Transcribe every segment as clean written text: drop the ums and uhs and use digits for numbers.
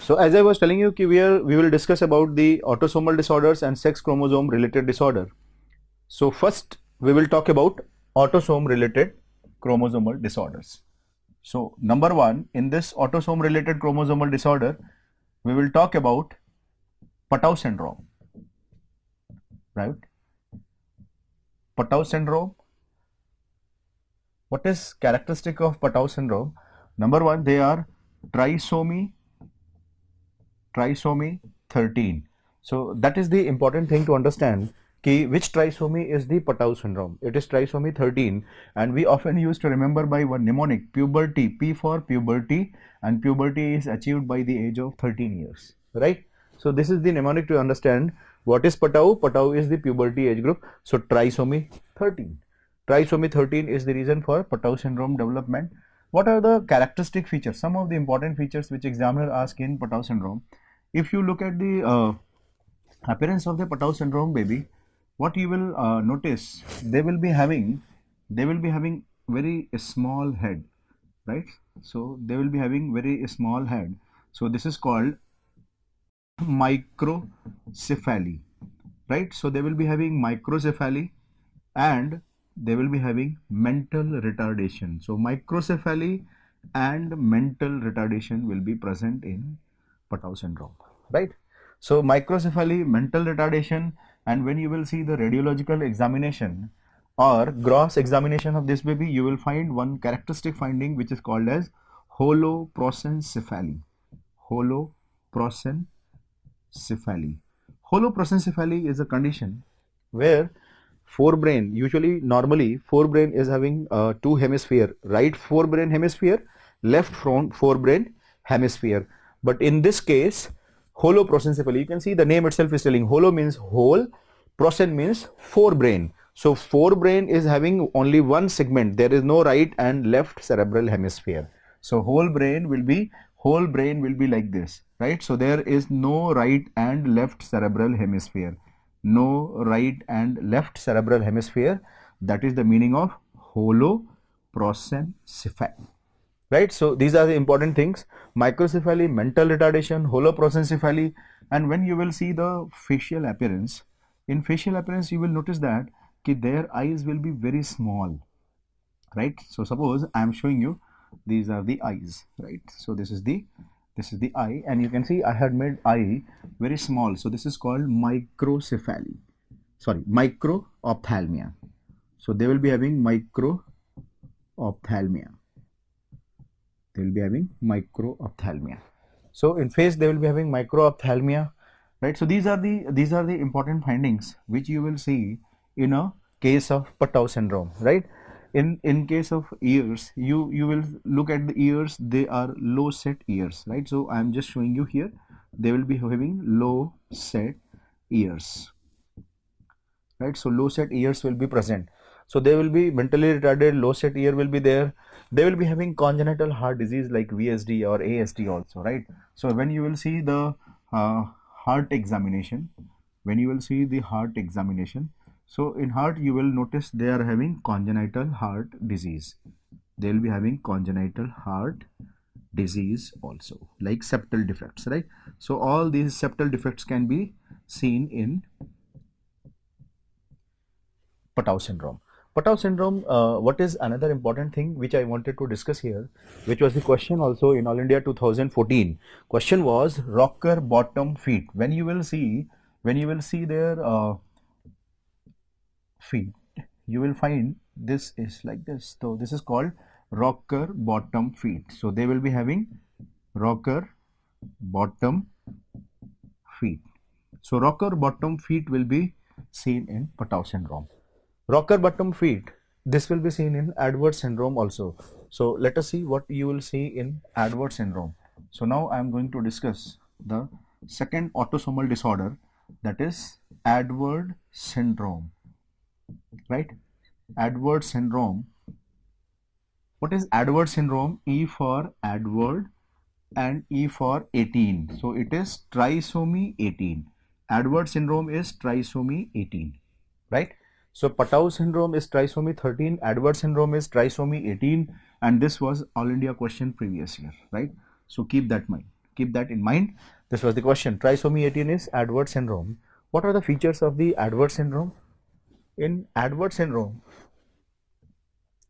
So as I was telling you, we will discuss about the autosomal disorders and sex chromosome related disorder. So first we will talk about autosome related chromosomal disorders. So number one, in this autosome related chromosomal disorder, we will talk about Patau syndrome, right? Patau syndrome. What is characteristic of Patau syndrome? Number one, they are trisomy 13. So that is the important thing to understand. Which trisomy is the Patau syndrome? It is trisomy 13, and we often used to remember by one mnemonic, puberty, P for puberty, and puberty is achieved by the age of 13 years, right? So this is the mnemonic to understand what is Patau. Patau is the puberty age group. So trisomy 13. Trisomy 13 is the reason for Patau syndrome development. What are the characteristic features? Some of the important features which examiner ask in Patau syndrome. If you look at the appearance of the Patau syndrome baby, what you will notice, they will be having very small head, right? So they will be having very small head. So this is called microcephaly, right? So they will be having microcephaly and they will be having mental retardation. So microcephaly and mental retardation will be present in Patau syndrome, right? So microcephaly, mental retardation, and when you will see the radiological examination or gross examination of this baby, you will find one characteristic finding which is called as holoprosencephaly. Holoprosencephaly. Holoprosencephaly is a condition where forebrain, usually normally forebrain is having two hemisphere, right forebrain hemisphere, left forebrain hemisphere. But in this case, holoprosencephaly, you can see the name itself is telling holo means whole, prosen means forebrain. So forebrain is having only one segment. There is no right and left cerebral hemisphere. So whole brain will be like this, right? So there is no right and left cerebral hemisphere. No right and left cerebral hemisphere. That is the meaning of holoprosencephaly, right? So these are the important things: microcephaly, mental retardation, holoprosencephaly. And when you will see the facial appearance, in facial appearance you will notice that their eyes will be very small, right? So suppose I am showing you, these are the eyes, right? So this is the eye, and you can see I had made eye very small. So this is called microcephaly, microophthalmia. So they will be having microophthalmia. So in face they will be having microophthalmia, right? So these are the important findings which you will see in a case of Patau syndrome, right? In case of ears, you will look at the ears, they are low set ears, right? So I am just showing you here, they will be having low set ears, right? So low set ears will be present. So they will be mentally retarded, low set ear will be there. They will be having congenital heart disease like VSD or ASD also, right? So when you will see the heart examination, so in heart you will notice they are having congenital heart disease. They will be having congenital heart disease also, like septal defects, right? So all these septal defects can be seen in Patau syndrome. Patau syndrome, what is another important thing which I wanted to discuss here, which was the question also in All India 2014. Question was rocker bottom feet. When you will see their feet, you will find this is like this. So this is called rocker bottom feet. So they will be having rocker bottom feet. So rocker bottom feet will be seen in Patau syndrome. Rocker bottom feet, this will be seen in Edwards syndrome also. So let us see what you will see in Edwards syndrome. So now I am going to discuss the second autosomal disorder, that is Edwards syndrome, right? Edwards syndrome. What is Edwards syndrome? E for Edward and E for 18. So it is trisomy 18. Edwards syndrome is trisomy 18, right? So Patau syndrome is trisomy 13, Edwards syndrome is trisomy 18, and this was All India question previous year, right? So keep that in mind. keep that in mind. This was the question. Trisomy 18 is Edwards syndrome. What are the features of the Edwards syndrome? In Edwards syndrome,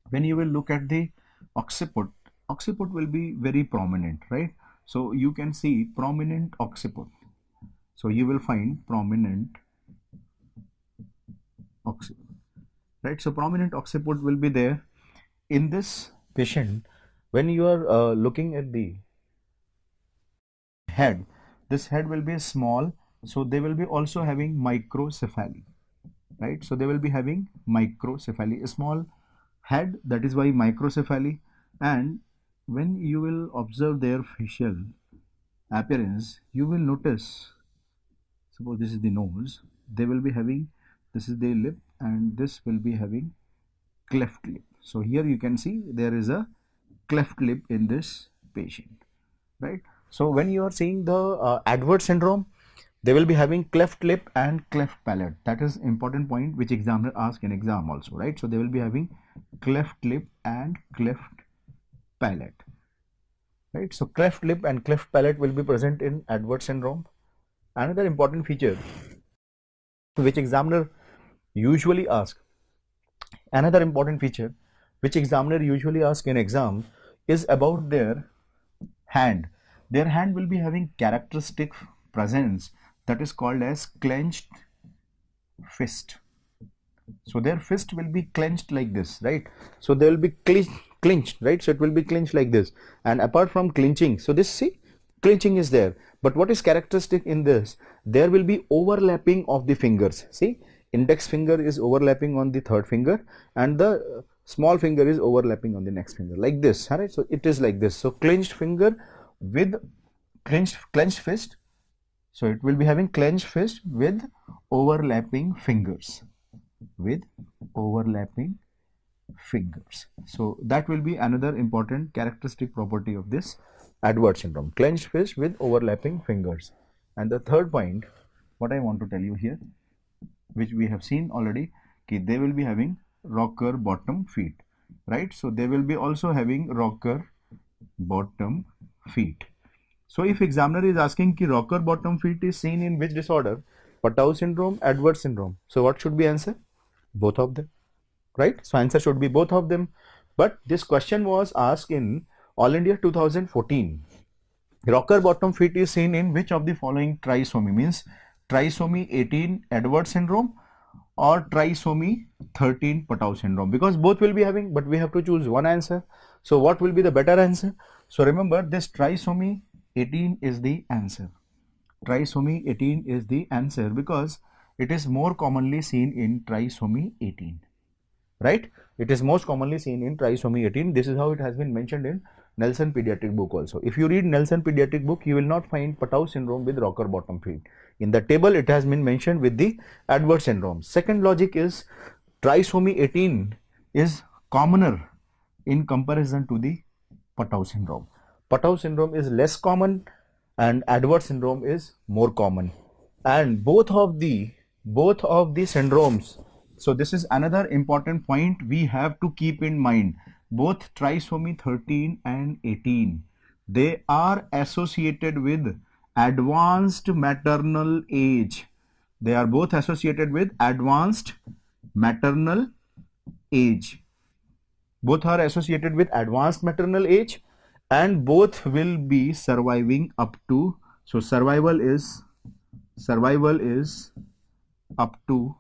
when you will look at the occiput, occiput will be very prominent, right? So you can see prominent occiput. So you will find prominent occiput, right? So prominent occiput will be there in this patient. When you are looking at the head, this head will be small, so they will be also having microcephaly, right? So they will be having microcephaly, a small head, that is why microcephaly. And when you will observe their facial appearance, you will notice, suppose this is the nose, they will be having, this is the lip, and this will be having cleft lip. So here you can see there is a cleft lip in this patient, right? So when you are seeing the Edwards syndrome, they will be having cleft lip and cleft palate. That is important point which examiner ask in exam also, right? So they will be having cleft lip and cleft palate, right? So cleft lip and cleft palate will be present in Edwards syndrome. Another important feature which examiner usually ask, another important feature which examiner usually ask in exam is about their hand. Their hand will be having characteristic presence that is called as clenched fist. So their fist will be clenched like this, right? So they will be clenched, right? So it will be clenched like this. And apart from clenching, so this, see, clenching is there. But what is characteristic in this? There will be overlapping of the fingers. See, index finger is overlapping on the third finger, and the small finger is overlapping on the next finger, like this, right? So it is like this. So clenched finger with clenched fist. So it will be having clenched fist with overlapping fingers, with overlapping fingers. So that will be another important characteristic property of this Edwards syndrome, clenched fist with overlapping fingers. And the third point, what I want to tell you here, which we have seen already, okay, they will be having rocker bottom feet, right? So they will be also having rocker bottom feet. So if examiner is asking ki rocker bottom feet is seen in which disorder, Patau syndrome, Edwards syndrome, so what should be answer? Both of them, right? So answer should be both of them. But this question was asked in All India 2014. Rocker bottom feet is seen in which of the following trisomy? Means trisomy 18 Edwards syndrome or trisomy 13 Patau syndrome, because both will be having, but we have to choose one answer. So what will be the better answer? So remember, this trisomy 18 is the answer. Trisomy 18 is the answer because it is more commonly seen in trisomy 18, right? It is most commonly seen in trisomy 18. This is how it has been mentioned in Nelson pediatric book also. If you read Nelson pediatric book, you will not find Patau syndrome with rocker bottom feet. In the table, it has been mentioned with the Edwards syndrome. Second logic is trisomy 18 is commoner in comparison to the Patau syndrome. Patau syndrome is less common and Edwards syndrome is more common. And both of the syndromes, so this is another important point we have to keep in mind. Both trisomy 13 and 18, they are associated with advanced maternal age. They are both associated with advanced maternal age. Both are associated with advanced maternal age, and both will be surviving up to, so survival is up to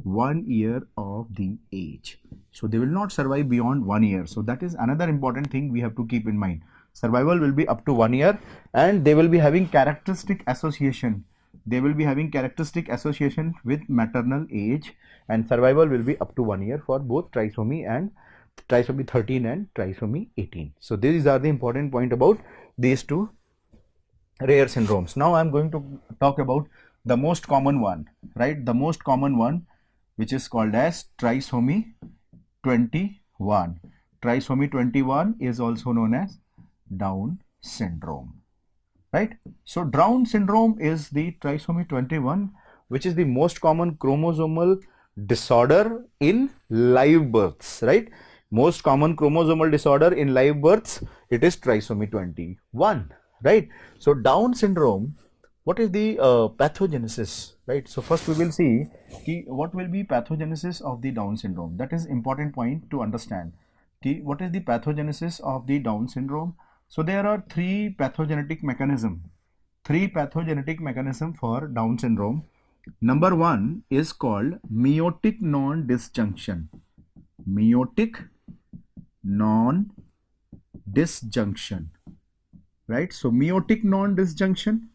1 year of the age. So they will not survive beyond 1 year. So that is another important thing we have to keep in mind. Survival will be up to 1 year, and they will be having characteristic association. They will be having characteristic association with maternal age, and survival will be up to 1 year for both trisomy 13 and trisomy 18. So these are the important point about these two rare syndromes. Now I am going to talk about the most common one, right? The most common one, which is called as trisomy 21. Trisomy 21 is also known as Down syndrome, right? So Down syndrome is the trisomy 21, which is the most common chromosomal disorder in live births, right? Most common chromosomal disorder in live births, it is trisomy 21, right? So Down syndrome, what is the pathogenesis, right? So first we will see what will be pathogenesis of the Down syndrome. That is important point to understand. What is the pathogenesis of the Down syndrome? So there are three pathogenetic mechanism for Down syndrome. Number one is called meiotic non-disjunction. Meiotic non-disjunction, right? So meiotic non-disjunction,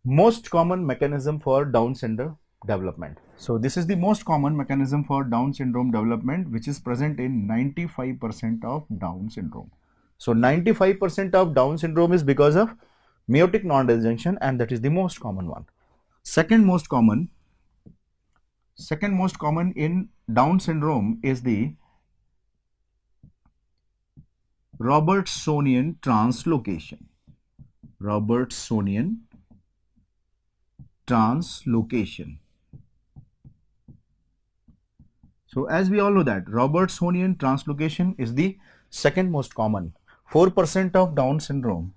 most common mechanism for Down syndrome development. So this is the most common mechanism for Down syndrome development, which is present in 95% of Down syndrome. So 95% of Down syndrome is because of meiotic non-disjunction, and that is the most common one. Second most common in Down syndrome is the Robertsonian translocation. Robertsonian translocation. So as we all know that Robertsonian translocation is the second most common. 4% of Down syndrome,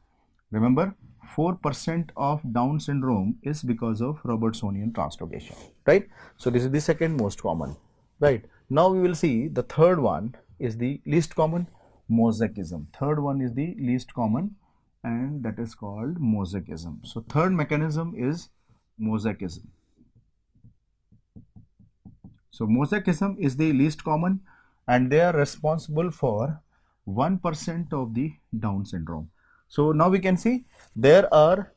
remember, 4% of Down syndrome is because of Robertsonian translocation, right? So this is the second most common, right? Now we will see the third one is the least common, mosaicism. Third one is the least common, and that is called mosaicism. So third mechanism is mosaicism. So mosaicism is the least common, and they are responsible for 1% of the Down syndrome. So now we can see there are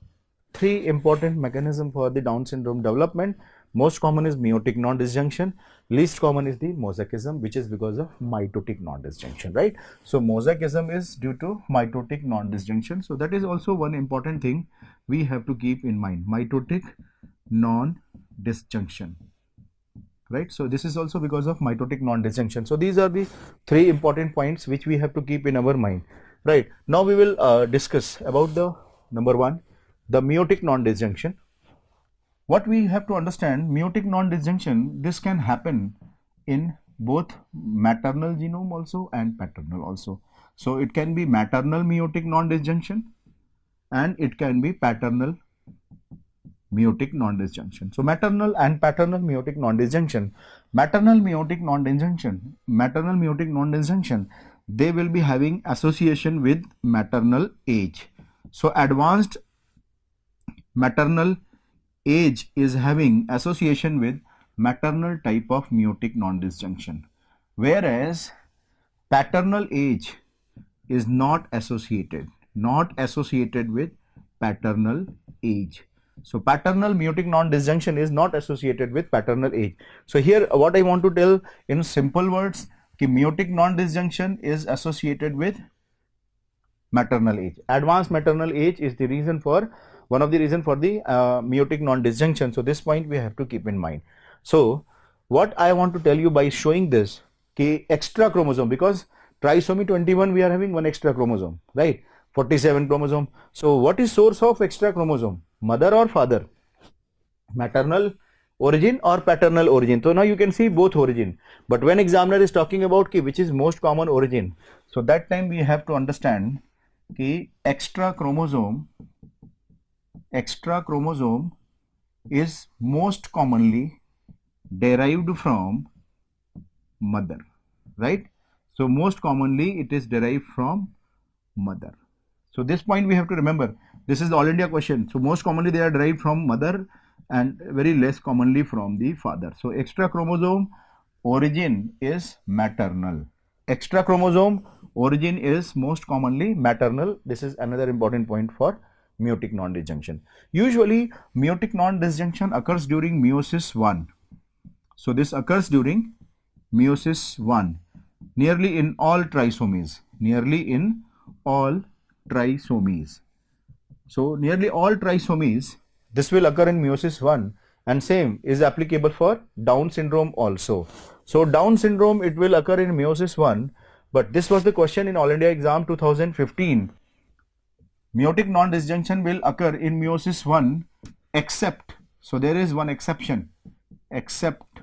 three important mechanisms for the Down syndrome development. Most common is meiotic non-disjunction. Least common is the mosaicism, which is because of mitotic non-disjunction, right? So mosaicism is due to mitotic non-disjunction. So that is also one important thing we have to keep in mind, mitotic non-disjunction, right? So this is also because of mitotic non-disjunction. So these are the three important points which we have to keep in our mind, right? Now we will discuss about the number one, the meiotic non-disjunction. What we have to understand, meiotic non-disjunction, this can happen in both maternal genome also and paternal also. So it can be maternal meiotic non-disjunction and it can be paternal meiotic non-disjunction. So maternal and paternal meiotic non-disjunction. Maternal meiotic non-disjunction, they will be having association with maternal age. So advanced maternal age is having association with maternal type of meiotic non-disjunction, whereas paternal age is not associated with paternal age. So paternal meiotic non-disjunction is not associated with paternal age. So here what I want to tell in simple words, कि meiotic non-disjunction is associated with maternal age. Advanced maternal age is the reason for, one of the reason for the meiotic non-disjunction. So this point we have to keep in mind. So what I want to tell you by showing this, कि extra chromosome, because trisomy 21 we are having one extra chromosome, right? 47 chromosome. So what is source of extra chromosome? Mother or father? Maternal origin or paternal origin? So now you can see both origin. But when examiner is talking about ki which is most common origin, so that time we have to understand ki extra chromosome is most commonly derived from mother, right? So most commonly it is derived from mother. So this point we have to remember. This is the All India question. So most commonly they are derived from mother and very less commonly from the father. So extra chromosome origin is maternal. Extra chromosome origin is most commonly maternal. This is another important point for meiotic non-disjunction. Usually meiotic non-disjunction occurs during meiosis 1. So this occurs during meiosis 1 nearly in all trisomies. So nearly all trisomies, this will occur in meiosis 1, and same is applicable for Down syndrome also. So Down syndrome, it will occur in meiosis 1, but this was the question in All India exam 2015. Meiotic non-disjunction will occur in meiosis 1 except, so there is one exception, except,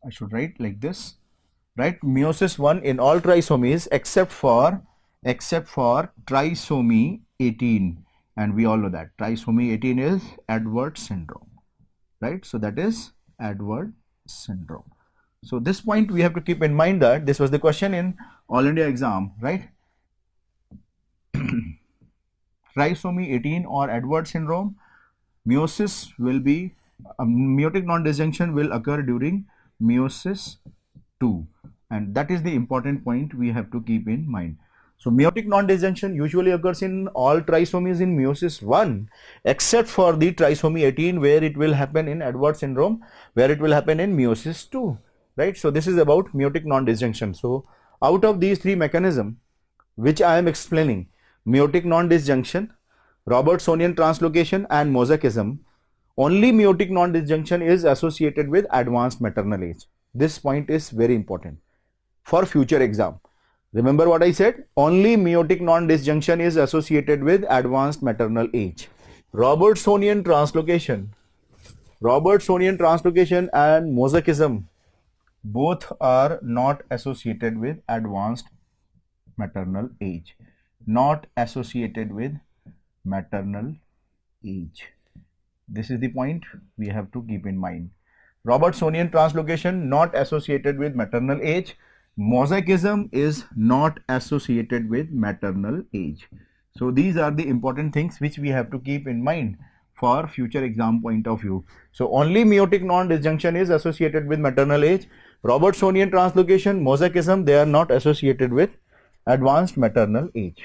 I should write like this, right? Meiosis 1 in all trisomies except for trisomy 18, and we all know that trisomy 18 is Edwards syndrome, right? So that is Edwards syndrome. So this point we have to keep in mind that this was the question in All India exam, right? Trisomy 18 or Edwards syndrome, meiosis will be meiotic non-disjunction will occur during meiosis 2, and that is the important point we have to keep in mind. So meiotic non-disjunction usually occurs in all trisomies in meiosis 1 except for the trisomy 18 where it will happen in Edwards syndrome, where it will happen in meiosis 2, right? So this is about meiotic non-disjunction. So out of these three mechanisms which I am explaining, meiotic non-disjunction, Robertsonian translocation and mosaicism, only meiotic non-disjunction is associated with advanced maternal age. This point is very important for future exam. Remember what I said? Only meiotic non-disjunction is associated with advanced maternal age. Robertsonian translocation and mosaicism both are not associated with advanced maternal age. Not associated with maternal age. This is the point we have to keep in mind. Robertsonian translocation not associated with maternal age. Mosaicism is not associated with maternal age. So these are the important things which we have to keep in mind for future exam point of view. So only meiotic non-disjunction is associated with maternal age. Robertsonian translocation, mosaicism, they are not associated with advanced maternal age.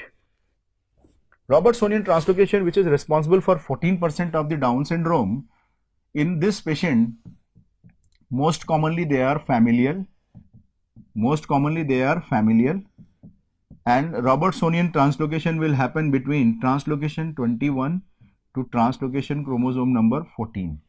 Robertsonian translocation, which is responsible for 14% of the Down syndrome, in this patient, most commonly they are familial, and Robertsonian translocation will happen between translocation 21 to translocation chromosome number 14.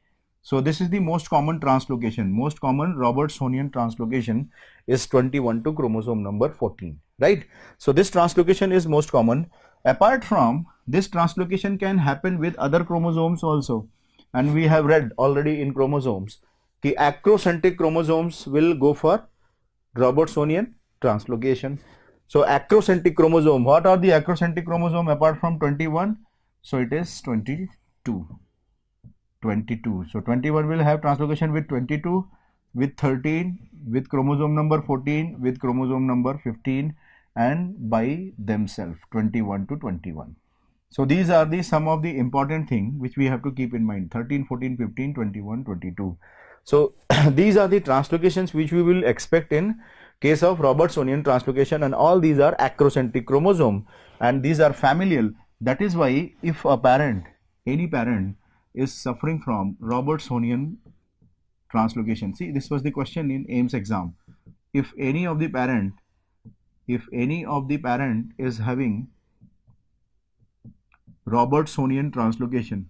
So this is the most common translocation. Most common Robertsonian translocation is 21 to chromosome number 14, right? So this translocation is most common. Apart from this, translocation can happen with other chromosomes also, and we have read already in chromosomes कि acrocentric chromosomes will go for Robertsonian translocation. So acrocentric chromosome, what are the acrocentric chromosome apart from 21? So it is 22. So 21 will have translocation with 22, with 13, with chromosome number 14, with chromosome number 15, and by themselves 21 to 21. So these are the some of the important things which we have to keep in mind: 13, 14, 15, 21, 22. So these are the translocations which we will expect in case of Robertsonian translocation, and all these are acrocentric chromosome and these are familial. That is why if a parent, any parent is suffering from Robertsonian translocation, see, this was the question in AIMS exam. If any of the parent is having Robertsonian translocation,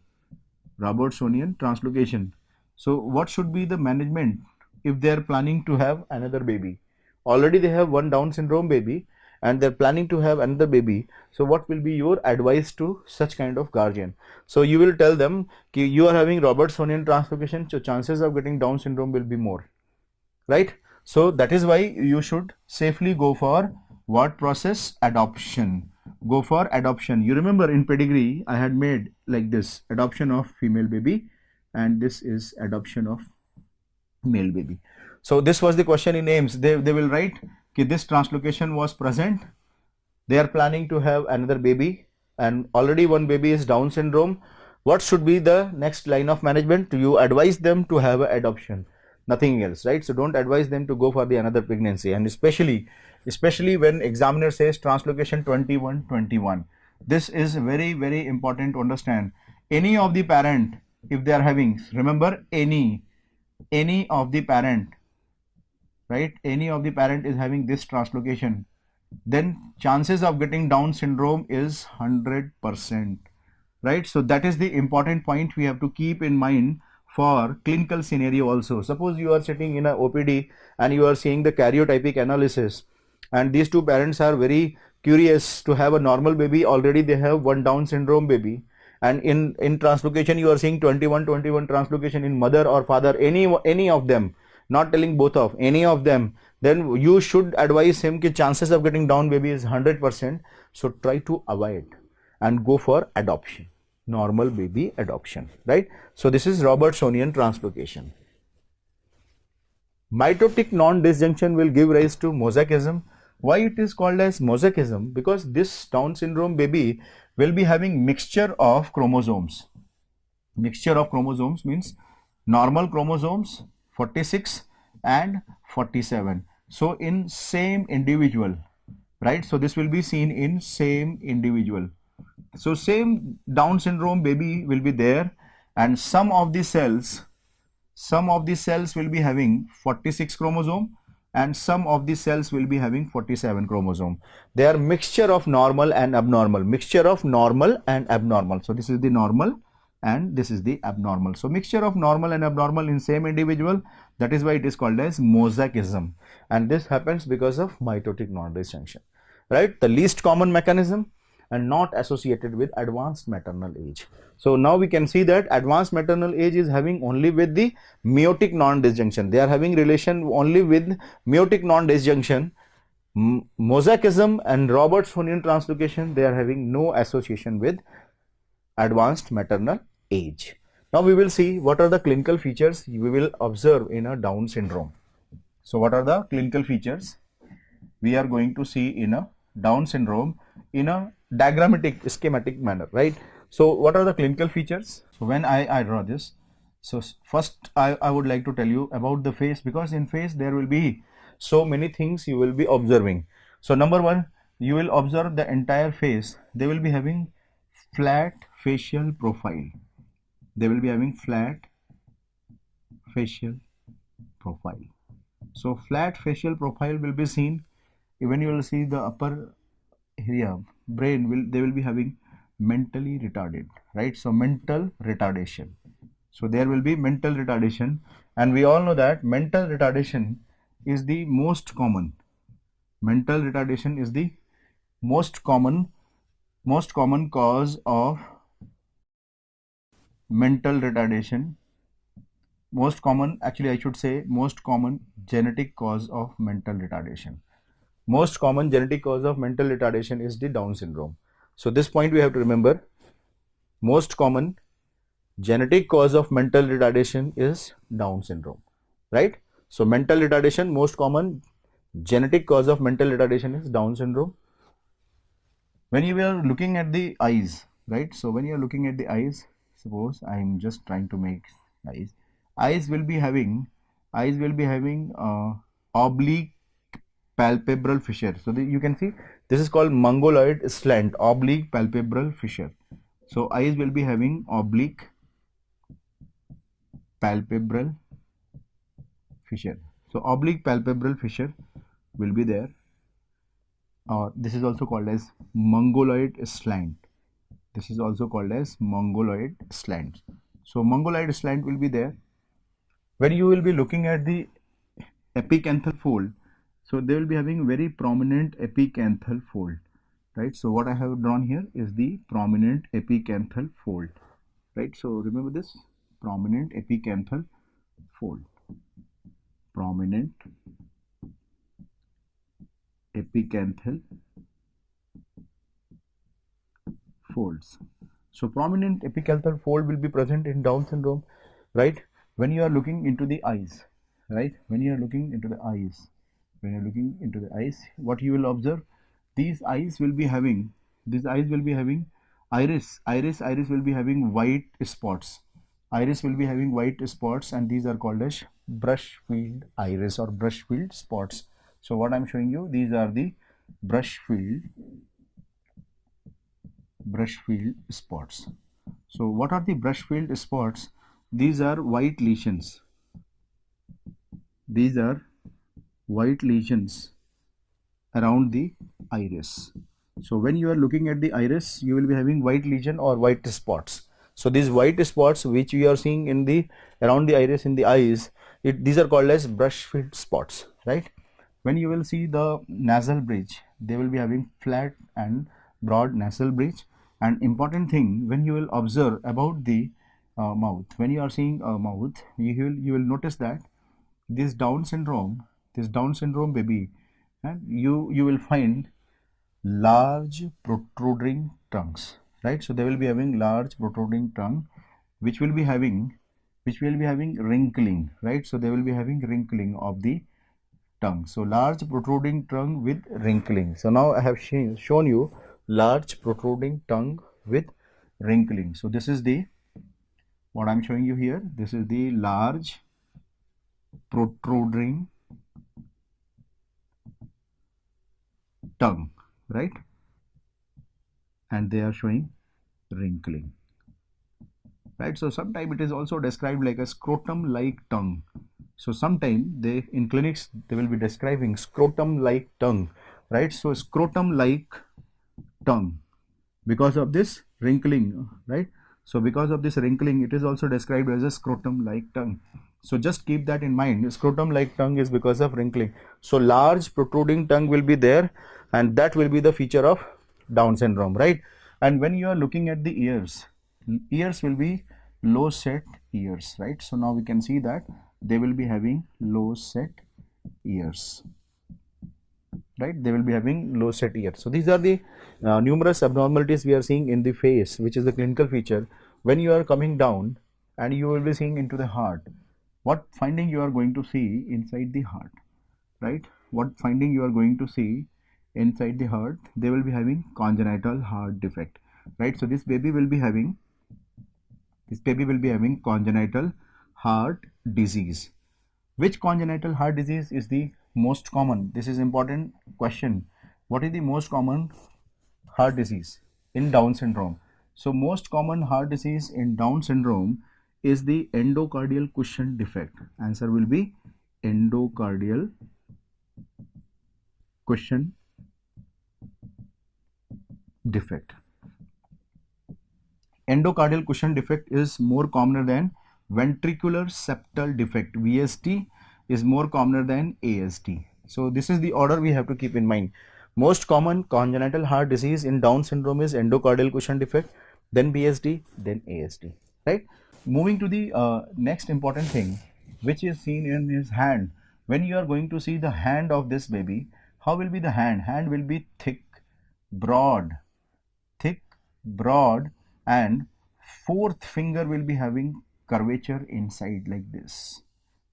so what should be the management if they are planning to have another baby? Already they have one Down syndrome baby and they're planning to have another baby. So what will be your advice to such kind of guardian? So you will tell them कि you are having Robertsonian translocation, so chances of getting Down syndrome will be more, right? So that is why you should safely go for what process? Adoption. Go for adoption. You remember in pedigree I had made like this: adoption of female baby, and this is adoption of male baby. So this was the question in AIMS. They will write कि this translocation was present, they are planning to have another baby, and already one baby is Down syndrome. What should be the next line of management? You advise them to have an adoption, nothing else, right? So don't advise them to go for the another pregnancy, and especially when examiner says translocation 21. This is very, very important to understand. Any of the parent, if they are having, remember, any of the parent, right? Any of the parent is having this translocation, then chances of getting Down syndrome is 100%, right? So that is the important point we have to keep in mind for clinical scenario also. Suppose you are sitting in a OPD and you are seeing the karyotypic analysis, and these two parents are very curious to have a normal baby. Already they have one Down syndrome baby, and in translocation you are seeing 21 translocation in mother or father, any of them. not telling both of any of them, then you should advise him that chances of getting down baby is 100%. So try to avoid and go for adoption, normal baby adoption, right? So this is Robertsonian translocation. Mitotic non-disjunction will give rise to mosaicism. Why it is called as mosaicism? Because this Down syndrome baby will be having mixture of chromosomes. Mixture of chromosomes means normal chromosomes 46 and 47. So in same individual, right? So this will be seen in same individual. So same Down syndrome baby will be there, and some of the cells will be having 46 chromosome and some of the cells will be having 47 chromosome. They are mixture of normal and abnormal, mixture of normal and abnormal. So this is the normal and this is the abnormal. So mixture of normal and abnormal in same individual, that is why it is called as mosaicism, and this happens because of mitotic non-disjunction, right? The least common mechanism and not associated with advanced maternal age. So now we can see that advanced maternal age is having only with the meiotic non-disjunction. They are having relation only with meiotic non-disjunction. Mosaicism and Robertsonian translocation, they are having no association with advanced maternal age. Now we will see what are the clinical features we will observe in a Down syndrome. So what are the clinical features we are going to see in a Down syndrome in a diagrammatic schematic manner, right? So what are the clinical features? So when I draw this, so first I would like to tell you about the face, because in face there will be so many things you will be observing. So number one, you will observe the entire face. They will be having flat facial profile. They will be having flat facial profile. So flat facial profile will be seen when you will see the upper area brain they will be having mentally retarded, right? So mental retardation. So there will be mental retardation, and we all know that mental retardation is the most common. Mental retardation is the most common cause of mental retardation. Most common, actually I should say most common genetic cause of mental retardation. Most common genetic cause of mental retardation is the Down syndrome. So this point we have to remember. Most common genetic cause of mental retardation is Down syndrome, right? So mental retardation, most common genetic cause of mental retardation is Down syndrome. When you are looking at the eyes, right? So when you are looking at the eyes, suppose I am just trying to make eyes will be having oblique palpebral fissure. So you can see this is called mongoloid slant, oblique palpebral fissure. So eyes will be having oblique palpebral fissure. So oblique palpebral fissure will be there. This is also called as mongoloid slant. This is also called as mongoloid slant. So mongoloid slant will be there. When you will be looking at the epicanthal fold, so they will be having very prominent epicanthal fold, right? So what I have drawn here is the prominent epicanthal fold, right? So remember this, prominent epicanthal fold, prominent epicanthal folds. So prominent epicanthal fold will be present in Down syndrome, right? When you are looking into the eyes, right? When you are looking into the eyes, what you will observe, these eyes will be having iris will be having white spots. Iris will be having white spots, and these are called as brush field iris or brush field spots. So what I am showing you, these are the brush field spots. So what are the brush field spots? These are white lesions. These are white lesions around the iris. So when you are looking at the iris, you will be having white lesion or white spots. So these white spots which we are seeing in the around the iris in the eyes, these are called as brush field spots, right? When you will see the nasal bridge, they will be having flat and broad nasal bridge. And important thing, when you will observe about the mouth, when you are seeing a mouth, you will notice that this Down syndrome baby, and you will find large protruding tongues, right? So they will be having large protruding tongue, which will be having wrinkling, right? So they will be having wrinkling of the tongue. So large protruding tongue with wrinkling. So now I have shown you large protruding tongue with wrinkling. So this is the what I'm showing you here. This is the large protruding tongue, right? And they are showing wrinkling, right? So sometimes it is also described like a scrotum like tongue. So sometimes they in clinics they will be describing scrotum like tongue, right? So scrotum like tongue because of this wrinkling, right? So because of this wrinkling, it is also described as a scrotum like tongue. So just keep that in mind. Scrotum like tongue is because of wrinkling. So large protruding tongue will be there, and that will be the feature of Down syndrome, right? And when you are looking at the ears will be low set ears, right? So now we can see that they will be having low set ears, right? They will be having low set ears. So these are the numerous abnormalities we are seeing in the face, which is the clinical feature. When you are coming down and you will be seeing into the heart, what finding you are going to see inside the heart, right? What finding you are going to see inside the heart? They will be having congenital heart defect, right? So this baby will be having congenital heart disease. Which congenital heart disease is the most common? This is important question. What is the most common heart disease in Down syndrome? So most common heart disease in Down syndrome is the endocardial cushion defect. Answer will be endocardial cushion defect. Endocardial cushion defect is more commoner than ventricular septal defect. VSD is more commoner than ASD. So this is the order we have to keep in mind. Most common congenital heart disease in Down syndrome is endocardial cushion defect, then BSD, then ASD, right? Moving to the next important thing, which is seen in his hand. When you are going to see the hand of this baby, how will be the hand? Hand will be broad, thick, broad, and fourth finger will be having curvature inside like this,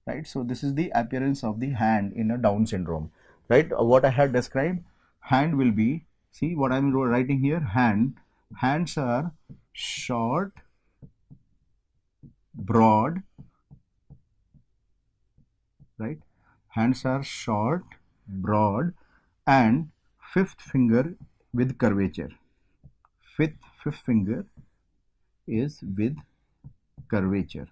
right? So this is the appearance of the hand in a Down syndrome, right? What I had described, hand will be, see what I'm writing here, hands are short, broad, right? Hands are short, broad, and fifth finger with curvature. Fifth finger is with curvature,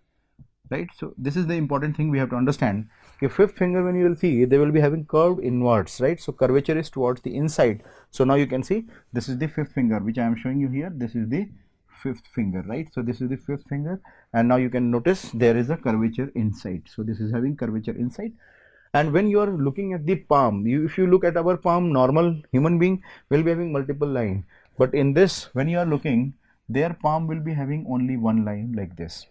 right? So this is the important thing we have to understand. Okay, fifth finger, when you will see, they will be having curved inwards, right? So curvature is towards the inside. So now you can see this is the fifth finger which I am showing you here. This is the fifth finger, right? So this is the fifth finger, and now you can notice there is a curvature inside. So this is having curvature inside. And when you are looking at the palm, if you look at our palm, normal human being will be having multiple line, but in this, when you are looking, their palm will be having only one line like this,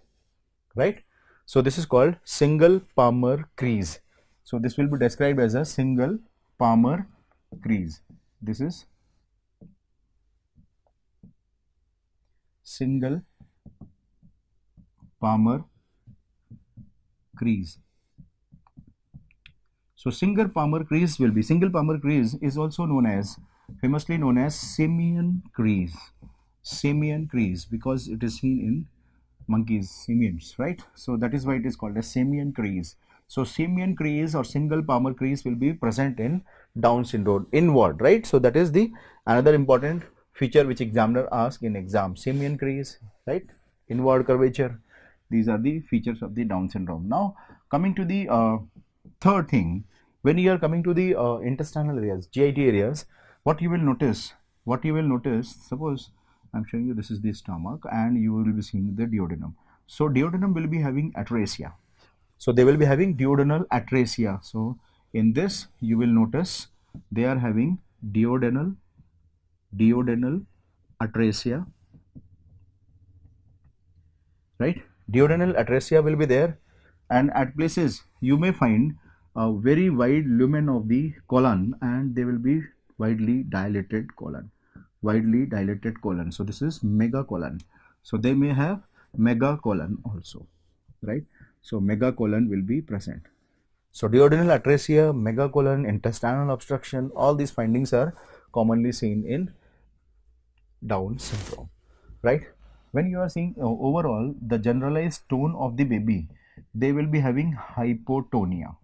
right? So this is called single palmar crease. So this will be described as a single palmar crease. This is single palmar crease. So single palmar crease is also famously known as simian crease. Simian crease, because it is seen in monkeys, simians, right? So that is why it is called a simian crease. So simian crease or single palmar crease will be present in Down syndrome inward, right? So that is the another important feature which examiner asks in exam. Simian crease, right? Inward curvature. These are the features of the Down syndrome. Now coming to the third thing, when you are coming to the intestinal areas, GIT areas, what you will notice, suppose I'm showing you this is the stomach and you will be seeing the duodenum. So duodenum will be having atresia. So they will be having duodenal atresia. So in this you will notice they are having duodenal atresia, right? Duodenal atresia will be there, and at places you may find a very wide lumen of the colon, and they will be widely dilated colon, so this is megacolon. So they may have megacolon also, right? So megacolon will be present. So duodenal atresia, megacolon, intestinal obstruction, all these findings are commonly seen in Down syndrome, right? When you are seeing overall the generalized tone of the baby, they will be having hypotonia.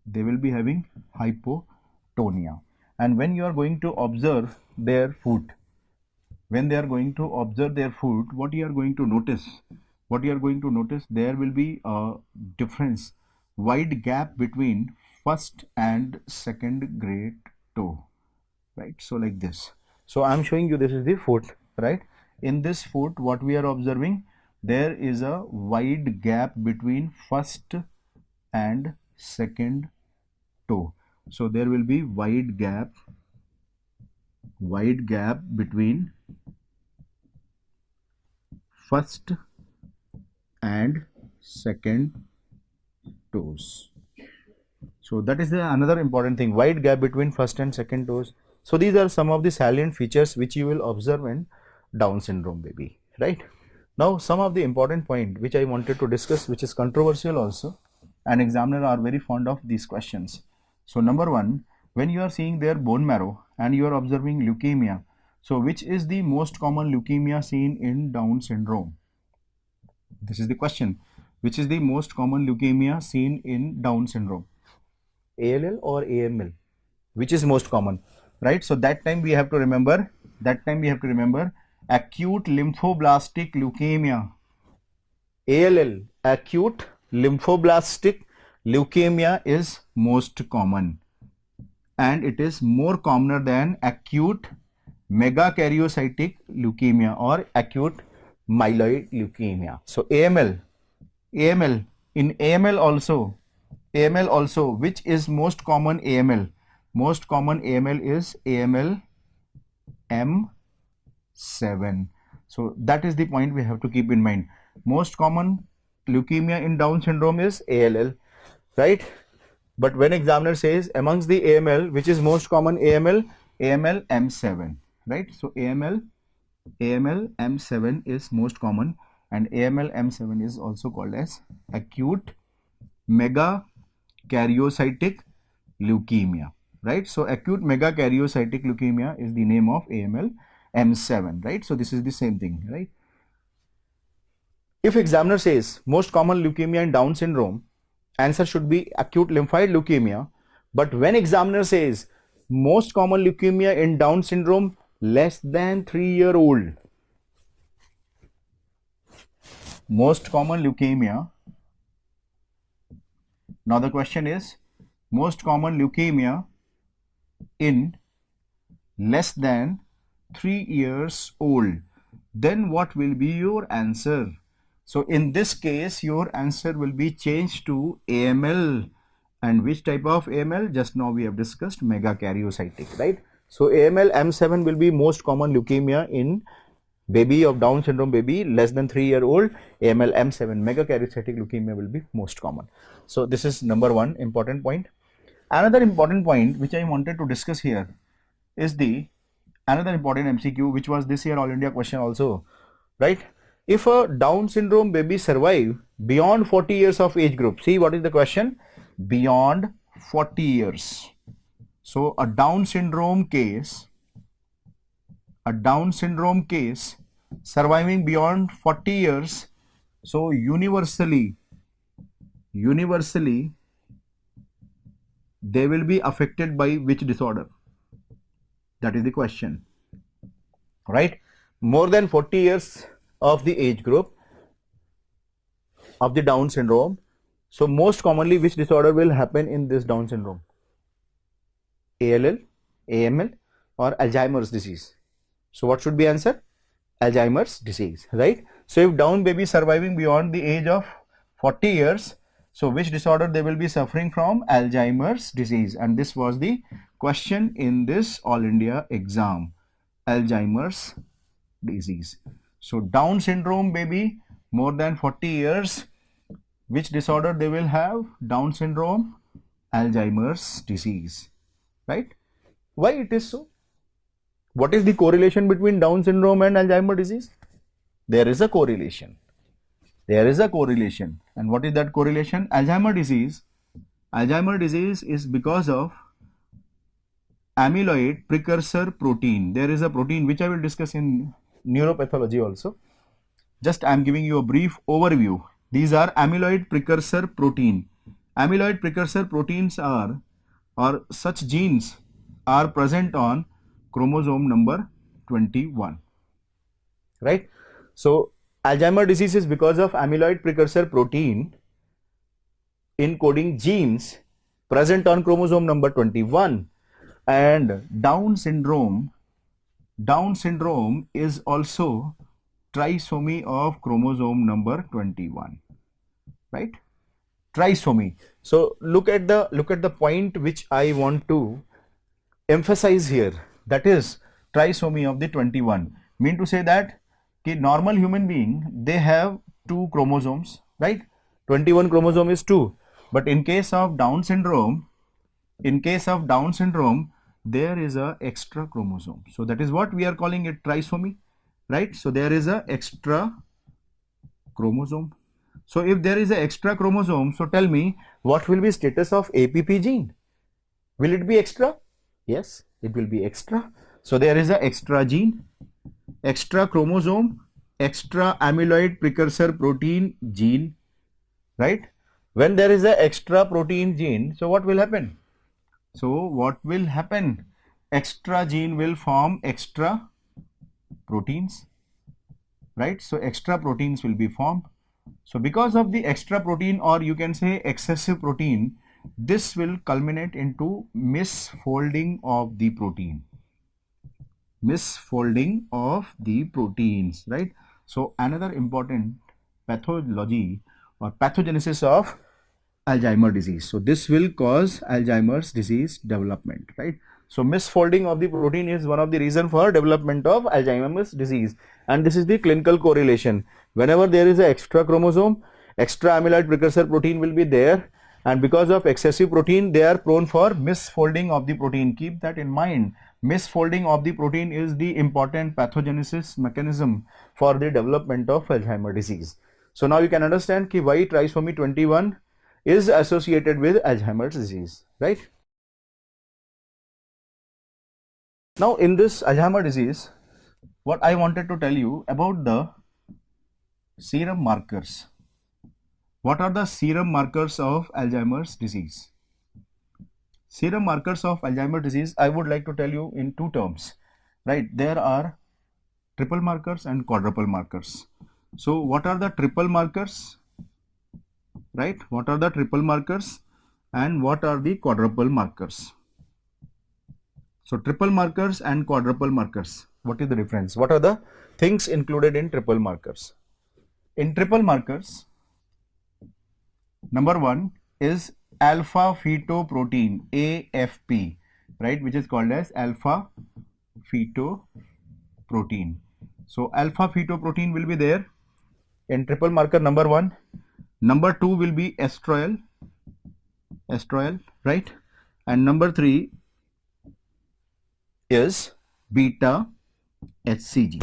They will be having hypotonia. And when you are going to observe their food, when they are going to observe their food, what you are going to notice? What you are going to notice, there will be a difference, wide gap between first and second great toe, right? So like this. So I'm showing you, this is the foot, right? In this foot, what we are observing, there is a wide gap between first and second toe. So there will be wide gap between first and second toes. So that is the another important thing, wide gap between first and second toes. So these are some of the salient features which you will observe in Down syndrome baby, right? Now some of the important point which I wanted to discuss, which is controversial also, and examiners are very fond of these questions. So number one, when you are seeing their bone marrow and you are observing leukemia, so which is the most common leukemia seen in Down syndrome? This is the question. Which is the most common leukemia seen in Down syndrome? ALL or AML? Which is most common, right? So that time we have to remember, acute lymphoblastic leukemia. ALL, acute lymphoblastic leukemia, is most common, and it is more commoner than acute megakaryocytic leukemia or acute myeloid leukemia. So AML, in AML also, which is most common AML? Most common AML is AML M7. So that is the point we have to keep in mind. Most common leukemia in Down syndrome is ALL, right? But when examiner says amongst the AML, which is most common AML? AML M7, right? So AML M7 is most common, and AML M7 is also called as acute megakaryocytic leukemia, right? So acute megakaryocytic leukemia is the name of AML M7, right? So this is the same thing, right? If examiner says most common leukemia in Down syndrome, answer should be acute lymphoid leukemia. But when examiner says most common leukemia in Down syndrome less than 3-year-old, most common leukemia, now the question is most common leukemia in less than 3 years old, then what will be your answer? So in this case, your answer will be changed to AML. And which type of AML? Just now we have discussed megakaryocytic, right? So AML M7 will be most common leukemia in baby of Down syndrome baby less than 3-year-old. AML M7 megakaryocytic leukemia will be most common. So this is number one important point. Another important point which I wanted to discuss here is another important MCQ, which was this year All India question also, right? If a Down syndrome baby survive beyond 40 years of age group, see what is the question? Beyond 40 years. So a Down syndrome case surviving beyond 40 years, so universally they will be affected by which disorder? That is the question, right? More than 40 years of the age group of the Down syndrome. So most commonly which disorder will happen in this Down syndrome? ALL, AML or Alzheimer's disease. So what should be answer? Alzheimer's disease, right? So if Down baby surviving beyond the age of 40 years, so which disorder they will be suffering from? Alzheimer's disease. And this was the question in this All India exam, Alzheimer's disease. So Down syndrome baby more than 40 years, which disorder they will have? Down syndrome, Alzheimer's disease, right? Why it is so? What is the correlation between Down syndrome and Alzheimer's disease? There is a correlation. There is a correlation. And what is that correlation? Alzheimer's disease is because of amyloid precursor protein. There is a protein which I will discuss in neuropathology also. Just I am giving you a brief overview. These are amyloid precursor protein. Amyloid precursor proteins are, or such genes are present on chromosome number 21, right? So Alzheimer's disease is because of amyloid precursor protein encoding genes present on chromosome number 21. And Down syndrome is also trisomy of chromosome number 21, right? Trisomy. So look at the point which I want to emphasize here, that is trisomy of the 21. Mean to say that normal human being, they have 2 chromosomes, right? 21 chromosome is 2, but in case of Down syndrome, there is a extra chromosome. So that is what we are calling it trisomy, right? So there is a extra chromosome. So if there is a extra chromosome, so tell me, what will be status of APP gene? Will it be extra? Yes, it will be extra. So there is a extra gene, extra chromosome, extra amyloid precursor protein gene, right? When there is a extra protein gene, so what will happen? Extra gene will form extra proteins, right? So extra proteins will be formed. So because of the extra protein, or you can say excessive protein, this will culminate into misfolding of the protein. Misfolding of the proteins, right? So another important pathology or pathogenesis of Alzheimer's disease. So this will cause Alzheimer's disease development, right? So misfolding of the protein is one of the reasons for development of Alzheimer's disease, and this is the clinical correlation. Whenever there is an extra chromosome, extra amyloid precursor protein will be there, and because of excessive protein, they are prone for misfolding of the protein. Keep that in mind. Misfolding of the protein is the important pathogenesis mechanism for the development of Alzheimer's disease. So now you can understand why trisomy 21 is associated with Alzheimer's disease, right? Now in this Alzheimer's disease, what I wanted to tell you about the serum markers. What are the serum markers of Alzheimer's disease? Serum markers of Alzheimer's disease, I would like to tell you in 2 terms, right? There are triple markers and quadruple markers. So what are the triple markers, right? What are the triple markers and what are the quadruple markers? So triple markers and quadruple markers, what is the difference? What are the things included in triple markers? In triple markers, number 1 is alpha fetoprotein, AFP, right, which is called as alpha fetoprotein. So alpha fetoprotein will be there in triple marker number 1. Number 2 will be estriol, right, and number 3 is beta HCG,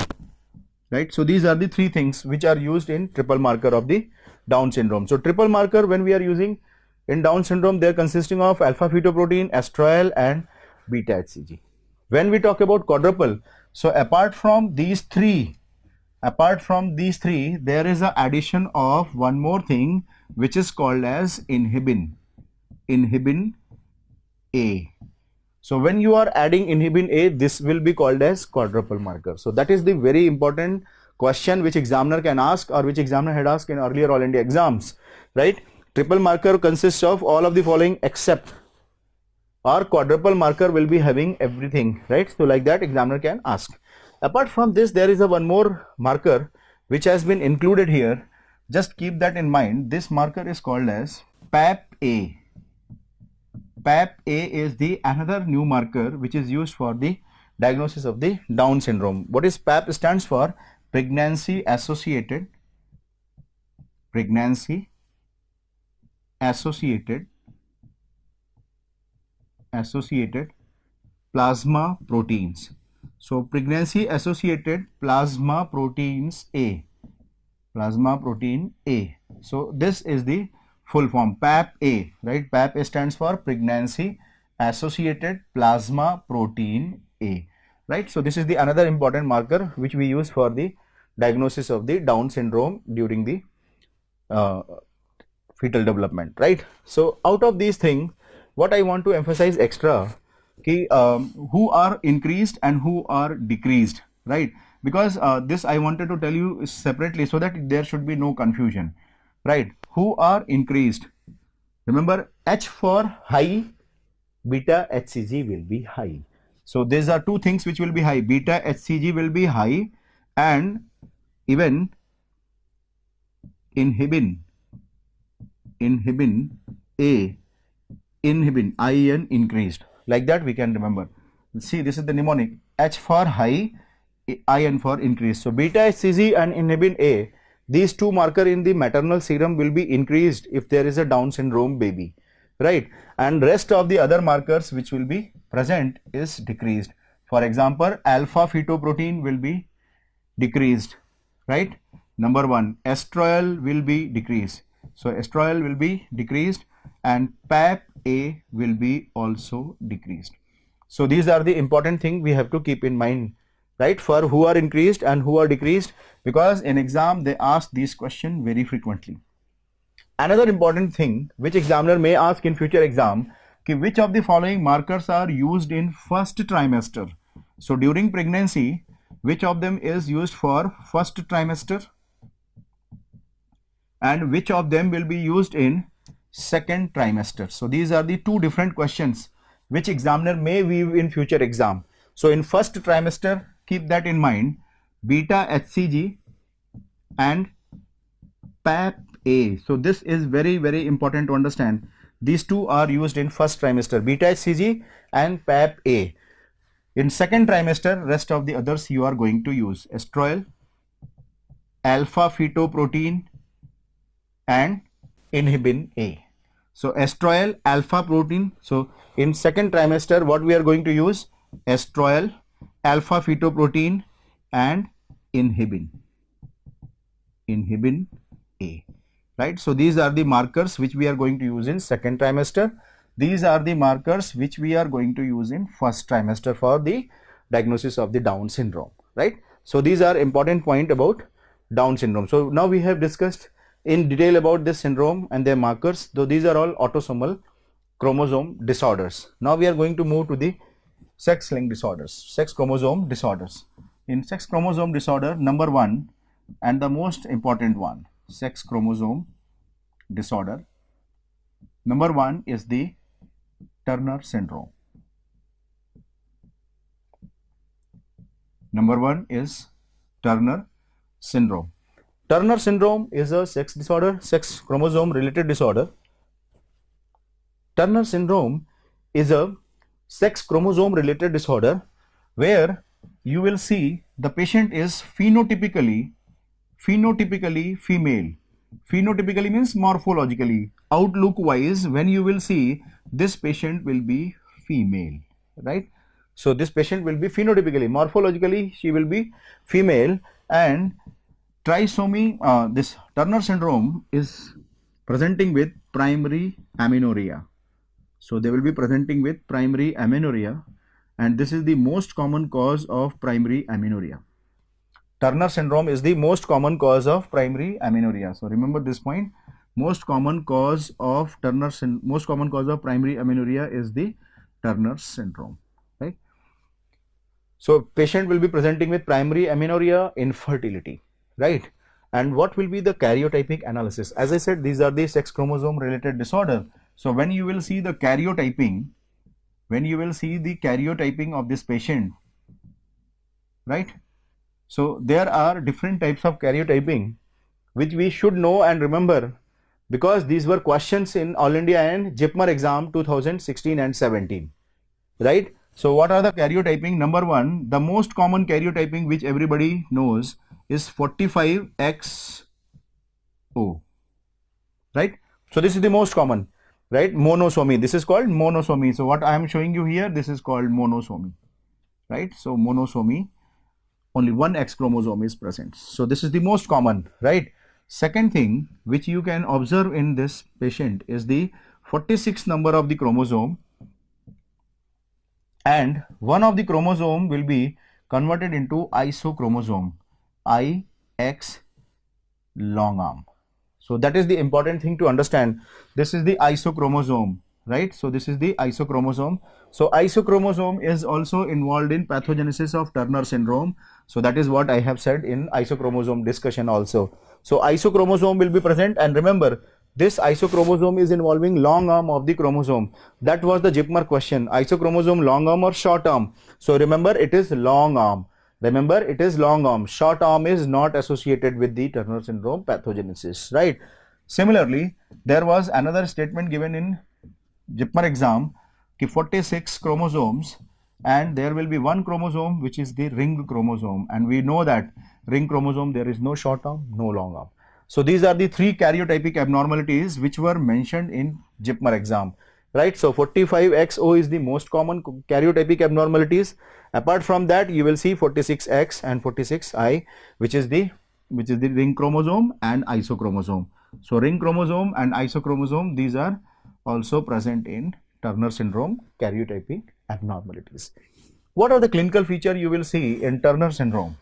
right? So these are the 3 things which are used in triple marker of the Down syndrome. So triple marker, when we are using in Down syndrome, they are consisting of alpha fetoprotein, estriol and beta HCG. When we talk about quadruple, so apart from these three, there is a addition of one more thing which is called as inhibin A. So when you are adding inhibin A, this will be called as quadruple marker. So that is the very important question which examiner can ask, or which examiner had asked in earlier All India exams, right? Triple marker consists of all of the following except, or quadruple marker will be having everything, right? So like that examiner can ask. Apart from this, there is a one more marker which has been included here. Just keep that in mind. This marker is called as PAP-A. PAP-A is the another new marker which is used for the diagnosis of the Down syndrome. What is PAP? Stands for pregnancy associated associated associated plasma proteins. So pregnancy associated plasma proteins A, plasma protein A. So this is the full form, PAP-A, right? PAP-A stands for pregnancy associated plasma protein A, right? So this is the another important marker which we use for the diagnosis of the Down syndrome during the uh, fetal development, right? So out of these things, what I want to emphasize extra, who are increased and who are decreased, right? Because this I wanted to tell you separately so that there should be no confusion, right? Who are increased? Remember, H for high, beta HCG will be high. So these are two things which will be high. Beta HCG will be high, and even inhibin A, inhibin IN increased. Like that we can remember. See, this is the mnemonic. H for high, IN for increased. So beta HCG and inhibin A, these two marker in the maternal serum will be increased if there is a Down syndrome baby, right? And rest of the other markers which will be present is decreased. For example, alpha fetoprotein will be decreased, right? Number one, estrol will be decreased. So estrol will be decreased and PAP-A will be also decreased. So these are the important thing we have to keep in mind, right? For who are increased and who are decreased, because in exam they ask these question very frequently. Another important thing which examiner may ask in future exam, which of the following markers are used in first trimester? So during pregnancy, which of them is used for first trimester and which of them will be used in second trimester? So these are the two different questions which examiner may weave in future exam. So in first trimester, keep that in mind, beta HCG and PAP-A. So this is very, very important to understand. These two are used in first trimester, beta HCG and PAP-A. In second trimester, rest of the others you are going to use estrol, alpha fetoprotein and inhibin A. So estrol, alpha protein. So in second trimester, what we are going to use? Estrol, alpha fetoprotein and inhibin A, right? So these are the markers which we are going to use in second trimester. These are the markers which we are going to use in first trimester for the diagnosis of the Down syndrome, right? So these are important point about Down syndrome. So now we have discussed in detail about this syndrome and their markers, though these are all autosomal chromosome disorders. Now we are going to move to the sex-linked disorders, sex chromosome disorders. In sex chromosome disorder, number one and the most important one, sex chromosome disorder, number one is the Turner syndrome. Number one is Turner syndrome. Turner syndrome is a sex disorder, sex chromosome related disorder. Turner syndrome is a sex chromosome related disorder where you will see the patient is phenotypically female. Phenotypically means morphologically. Outlook wise, when you will see, this patient will be female, right? So this patient will be phenotypically, morphologically she will be female, and trisomy, this Turner syndrome is presenting with primary amenorrhea. So they will be presenting with primary amenorrhea, and this is the most common cause of primary amenorrhea. Turner syndrome is the most common cause of primary amenorrhea. So remember this point. Most common cause of primary amenorrhea is the Turner syndrome, right? So patient will be presenting with primary amenorrhea, infertility, right? And what will be the karyotypic analysis? As I said, these are the sex chromosome related disorder. So when you will see the karyotyping, of this patient, right? So there are different types of karyotyping which we should know and remember, because these were questions in All India and JIPMER exam 2016 and 17, right? So what are the karyotyping? Number one, the most common karyotyping which everybody knows is 45XO, right? So this is the most common, right? Monosomy. This is called monosomy. So what I am showing you here, this is called monosomy, right? So monosomy, only one X chromosome is present. So this is the most common, right? Second thing which you can observe in this patient is the 46th number of the chromosome, and one of the chromosome will be converted into isochromosome, IX long arm. So that is the important thing to understand. This is the isochromosome, right? So this is the isochromosome. So isochromosome is also involved in pathogenesis of Turner syndrome. So that is what I have said in isochromosome discussion also. So isochromosome will be present, and remember, this isochromosome is involving long arm of the chromosome. That was the JIPMER question. Isochromosome long arm or short arm? So remember, it is long arm. Remember, it is long arm. Short arm is not associated with the Turner syndrome pathogenesis, right? Similarly, there was another statement given in JIPMER exam, 46 chromosomes, and there will be one chromosome which is the ring chromosome, and we know that ring chromosome, there is no short arm, no long arm. So these are the three karyotypic abnormalities which were mentioned in JIPMER exam, right? So 45XO is the most common karyotypic abnormalities. Apart from that, you will see 46X and 46I, which is the ring chromosome and isochromosome. So ring chromosome and isochromosome, these are also present in Turner syndrome karyotypic abnormalities. What are the clinical features you will see in Turner syndrome?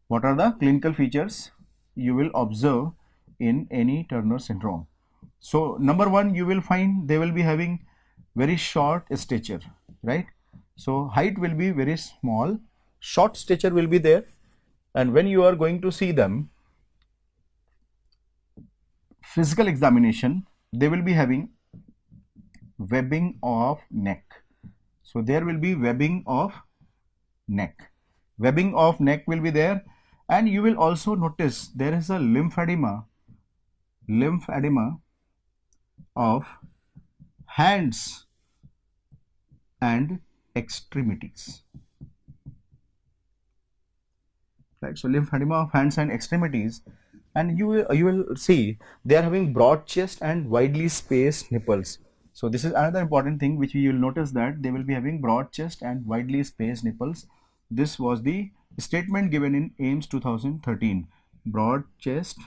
What are the clinical features you will observe in any Turner syndrome? So number one, you will find they will be having very short stature, right? So height will be very small, short stature will be there, and when you are going to see them, physical examination, they will be having webbing of neck. So there will be webbing of neck. Webbing of neck will be there, and you will also notice there is a lymphedema of hands and extremities, right? So lymphedema of hands and extremities, and you will see they are having broad chest and widely spaced nipples. So this is another important thing which you will notice, that they will be having broad chest and widely spaced nipples. This was the statement given in AIMS 2013, broad chest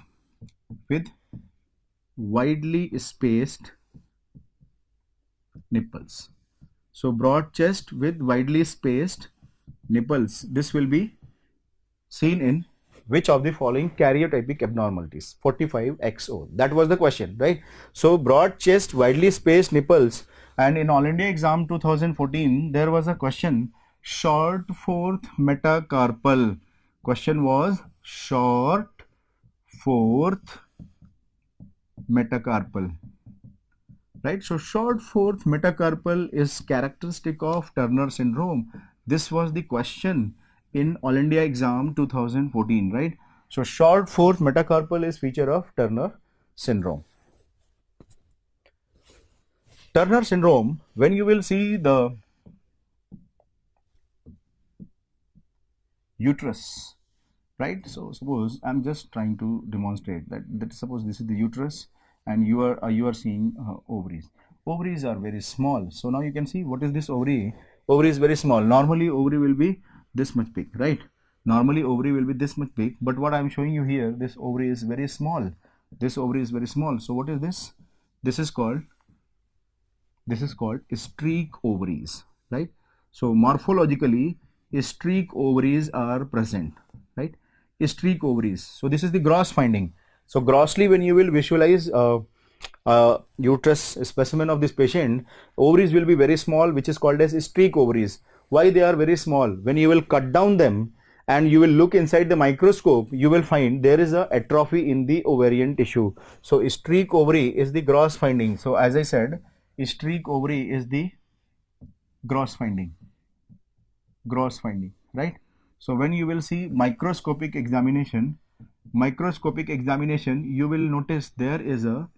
with widely spaced nipples. So broad chest with widely spaced nipples, this will be seen in which of the following karyotypic abnormalities? 45XO. That was the question, right? So broad chest, widely spaced nipples, and in All India exam 2014, there was a question, short fourth metacarpal. Question was short fourth metacarpal, right? So short fourth metacarpal is characteristic of Turner syndrome. This was the question in All India exam 2014, right? So short fourth metacarpal is feature of Turner syndrome. Turner syndrome, when you will see the uterus, right? So suppose I'm just trying to demonstrate that suppose this is the uterus, and you are seeing ovaries. Ovaries are very small. So now you can see what is this ovary. Ovary is very small. Normally ovary will be this much big, right? Normally ovary will be this much big, but what I'm showing you here, this ovary is very small. This ovary is very small. So what is this? This is called streak ovaries, right? So morphologically, streak ovaries are present, right? Streak ovaries. So this is the gross finding. So grossly, when you will visualize uterus specimen of this patient, ovaries will be very small, which is called as streak ovaries. Why they are very small? When you will cut down them and you will look inside the microscope, you will find there is a atrophy in the ovarian tissue. So streak ovary is the gross finding. So as I said, streak ovary is the gross finding, right? So when you will see microscopic examination, you will notice there is a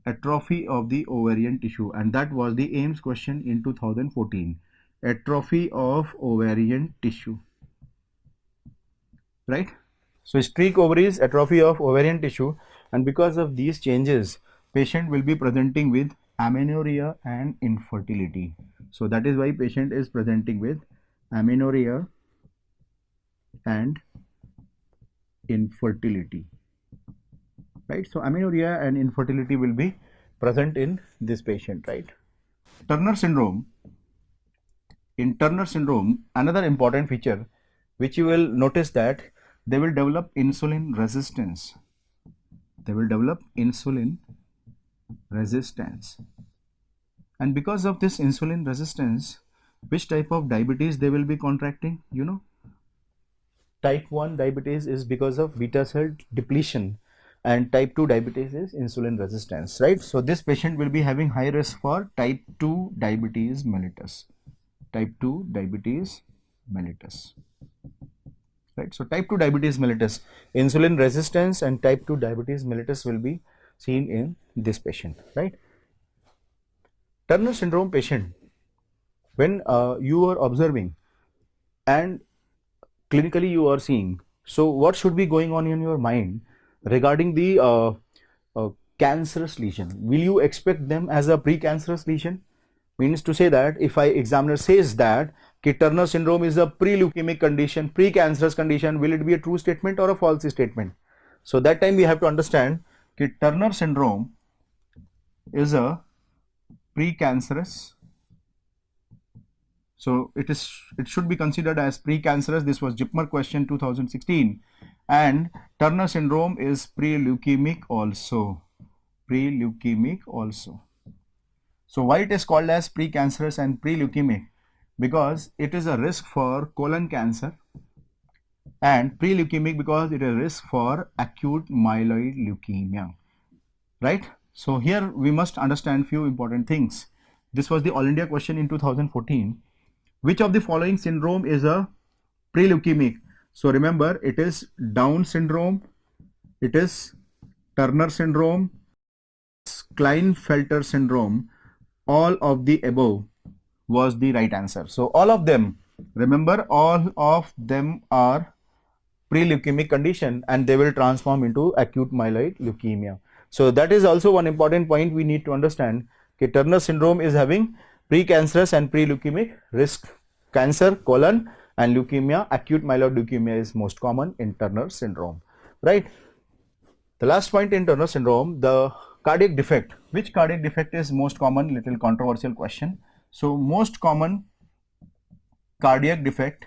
atrophy of the ovarian tissue, and that was the AIMS question in 2014, atrophy of ovarian tissue, right? So streak ovaries, atrophy of ovarian tissue, and because of these changes, patient will be presenting with amenorrhea and infertility. So that is why patient is presenting with amenorrhea and infertility, right? So amenorrhea and infertility will be present in this patient, right? Turner syndrome. In Turner syndrome, another important feature which you will notice that they will develop insulin resistance. They will develop insulin resistance. And because of this insulin resistance, which type of diabetes they will be contracting? You know, type 1 diabetes is because of beta cell depletion, and type 2 diabetes is insulin resistance, right? So this patient will be having high risk for type 2 diabetes mellitus. Type 2 diabetes mellitus, right? So type 2 diabetes mellitus, insulin resistance and type 2 diabetes mellitus will be seen in this patient, right? Turner syndrome patient, when you are observing and clinically you are seeing, so what should be going on in your mind regarding the cancerous lesion? Will you expect them as a precancerous lesion? Means to say that if examiner says that Turner syndrome is a pre-leukemic condition, precancerous condition, will it be a true statement or a false statement? So that time we have to understand that Turner syndrome is a precancerous. So it should be considered as precancerous. This was JIPMER question 2016. And Turner syndrome is pre-leukemic also. Pre-leukemic also. So why it is called as precancerous and pre-leukemic? Because it is a risk for colon cancer, and pre-leukemic because it is a risk for acute myeloid leukemia, right? So here we must understand few important things. This was the All India question in 2014. Which of the following syndrome is a pre-leukemic? So remember, it is Down syndrome, it is Turner syndrome, Klinefelter syndrome. All of the above was the right answer. So all of them, remember, all of them are pre-leukemic condition and they will transform into acute myeloid leukemia. So that is also one important point we need to understand. Okay, Turner syndrome is having precancerous and pre-leukemic risk. Cancer, colon and leukemia, acute myeloid leukemia is most common in Turner syndrome, right? The last point in Turner syndrome, the cardiac defect. Which cardiac defect is most common? Little controversial question. So most common cardiac defect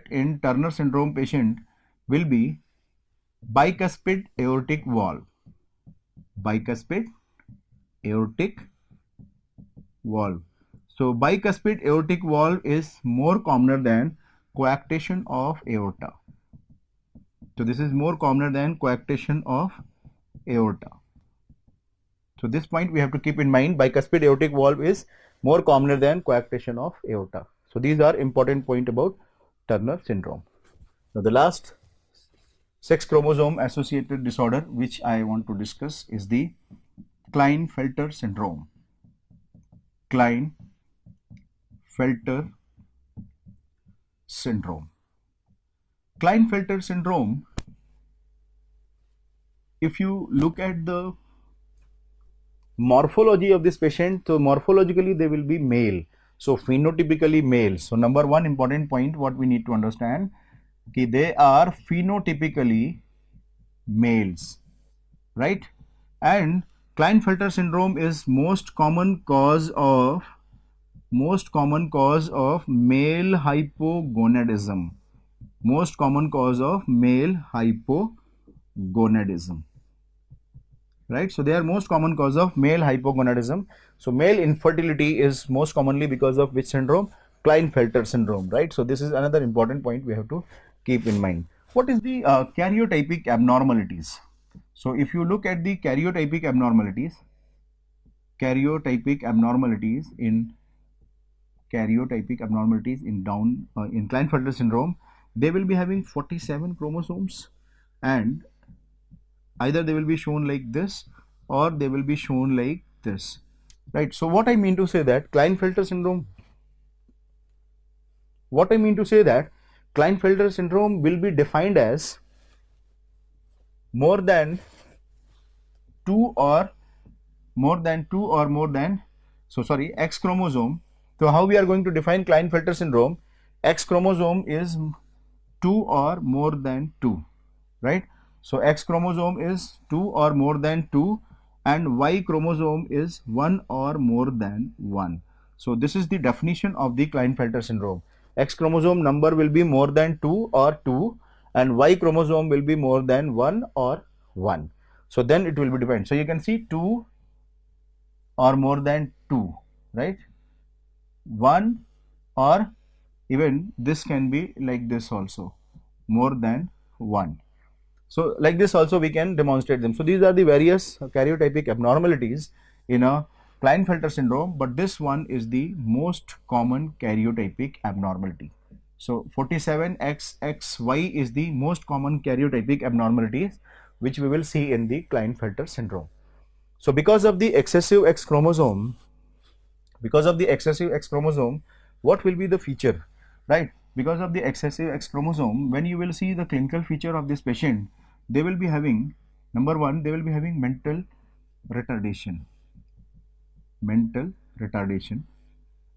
in Turner syndrome patient will be bicuspid aortic valve. Bicuspid aortic valve. So bicuspid aortic valve is more commoner than coarctation of aorta. So this is more commoner than coarctation of aorta. So this point we have to keep in mind. Bicuspid aortic valve is more commoner than coarctation of aorta. So these are important point about Turner syndrome. Now the last sex chromosome associated disorder which I want to discuss is the Klinefelter syndrome. Klinefelter syndrome. Klinefelter syndrome, if you look at the morphology of this patient, so morphologically they will be male, so phenotypically male. So number one important point what we need to understand, okay, they are phenotypically males, right? And Klinefelter syndrome is most common cause of male hypogonadism. Most common cause of male hypogonadism, right? So they are most common cause of male hypogonadism. So male infertility is most commonly because of which syndrome? Klinefelter syndrome, right? So this is another important point we have to keep in mind. What is the karyotypic abnormalities? So if you look at the karyotypic abnormalities in Down in Klinefelter syndrome, they will be having 47 chromosomes, and either they will be shown like this or they will be shown like this, right? So what I mean to say that Klinefelter syndrome will be defined as more than 2 or more than X chromosome. So how we are going to define Klinefelter syndrome? X chromosome is 2 or more than 2, right? So X chromosome is 2 or more than 2 and Y chromosome is 1 or more than 1. So this is the definition of the Klinefelter syndrome. X chromosome number will be more than 2 or 2 and Y chromosome will be more than 1 or 1. So then it will be defined. So you can see 2 or more than 2, right? 1 or even this can be like this also, more than 1. So like this also we can demonstrate them. So these are the various karyotypic abnormalities in a Klinefelter syndrome, but this one is the most common karyotypic abnormality. So 47XXY is the most common karyotypic abnormalities which we will see in the Klinefelter syndrome. So because of the excessive X chromosome, what will be the feature, right? Because of the excessive X chromosome, when you will see the clinical feature of this patient, they will be having, number one, they will be having mental retardation.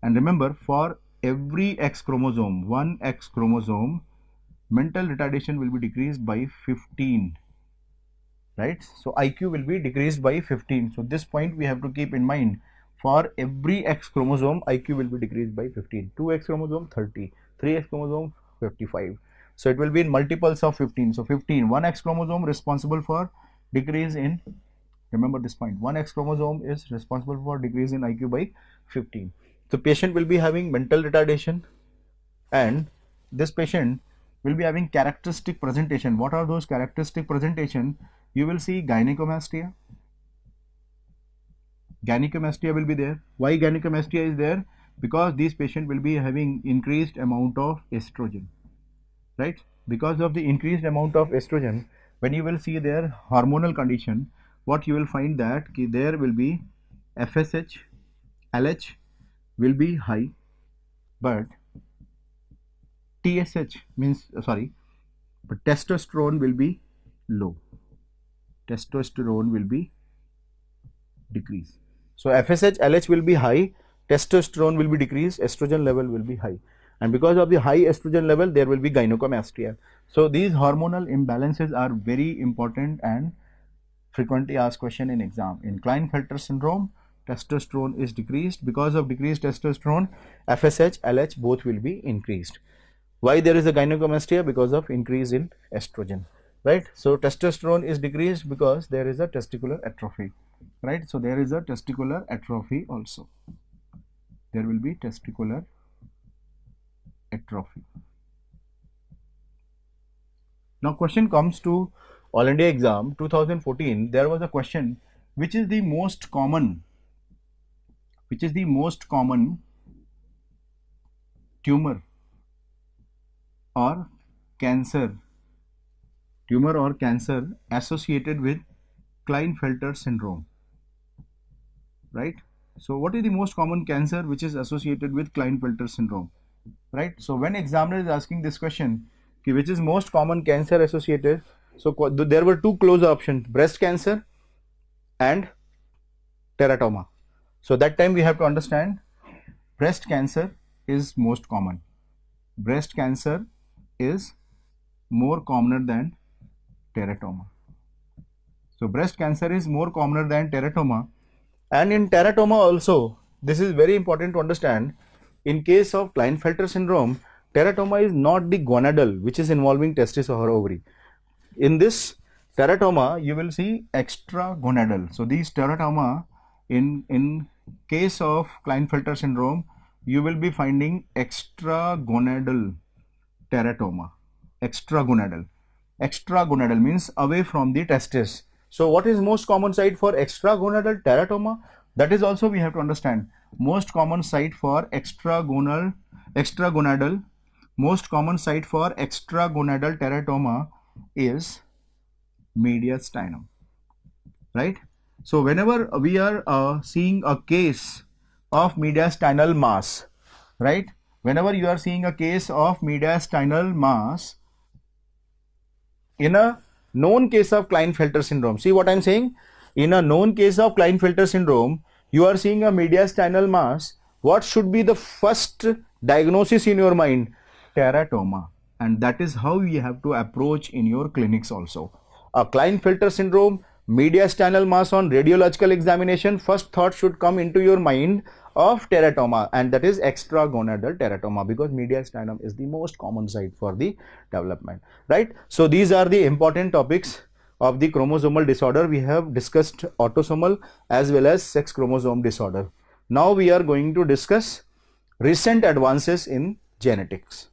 And remember, for every X chromosome, one X chromosome, mental retardation will be decreased by 15, right? So IQ will be decreased by 15. So this point we have to keep in mind. For every X chromosome, IQ will be decreased by 15. 2X chromosome 30, 3X chromosome 55. So it will be in multiples of 15. So 15, 1X chromosome responsible for decrease in, remember this point, 1X chromosome is responsible for decrease in IQ by 15. So patient will be having mental retardation and this patient will be having characteristic presentation. What are those characteristic presentation? You will see gynecomastia. Gynecomastia will be there. Why gynecomastia is there? Because these patients will be having increased amount of estrogen, right? Because of the increased amount of estrogen, when you will see their hormonal condition, what you will find that there will be FSH, LH will be high, but TSH means but testosterone will be low. Testosterone will be decreased. So FSH, LH will be high, testosterone will be decreased, estrogen level will be high. And because of the high estrogen level, there will be gynecomastia. So these hormonal imbalances are very important and frequently asked question in exam. In Klinefelter syndrome, testosterone is decreased. Because of decreased testosterone, FSH, LH both will be increased. Why there is a gynecomastia? Because of increase in estrogen, right? So testosterone is decreased because there is a testicular atrophy, right? So there is a testicular atrophy also. There will be testicular atrophy. Now question comes to All India exam 2014. There was a question, which is the most common tumor or cancer associated with Klinefelter syndrome, right? So what is the most common cancer which is associated with Klinefelter syndrome, right? So when examiner is asking this question, which is most common cancer associated, so there were two close options, breast cancer and teratoma. So that time we have to understand breast cancer is most common. Breast cancer is more commoner than teratoma. So breast cancer is more commoner than teratoma. And in teratoma also, this is very important to understand. In case of Klinefelter syndrome, teratoma is not the gonadal which is involving testis or ovary. In this teratoma, you will see extragonadal. So these teratoma, in case of Klinefelter syndrome, you will be finding extragonadal teratoma. Extragonadal means away from the testis. So what is most common site for extragonadal teratoma? That is also we have to understand. Most common site for extragonadal teratoma is mediastinum, right? So whenever we are seeing a case of mediastinal mass, right? Whenever you are seeing a case of mediastinal mass in a known case of Klinefelter syndrome, see what I am saying? In a known case of Klinefelter syndrome, you are seeing a mediastinal mass. What should be the first diagnosis in your mind? Teratoma. And that is how you have to approach in your clinics also. A Klinefelter syndrome, mediastinal mass on radiological examination, first thought should come into your mind of teratoma, and that is extragonadal teratoma, because mediastinum is the most common site for the development, right? So these are the important topics of the chromosomal disorder. We have discussed autosomal as well as sex chromosome disorder. Now we are going to discuss recent advances in genetics.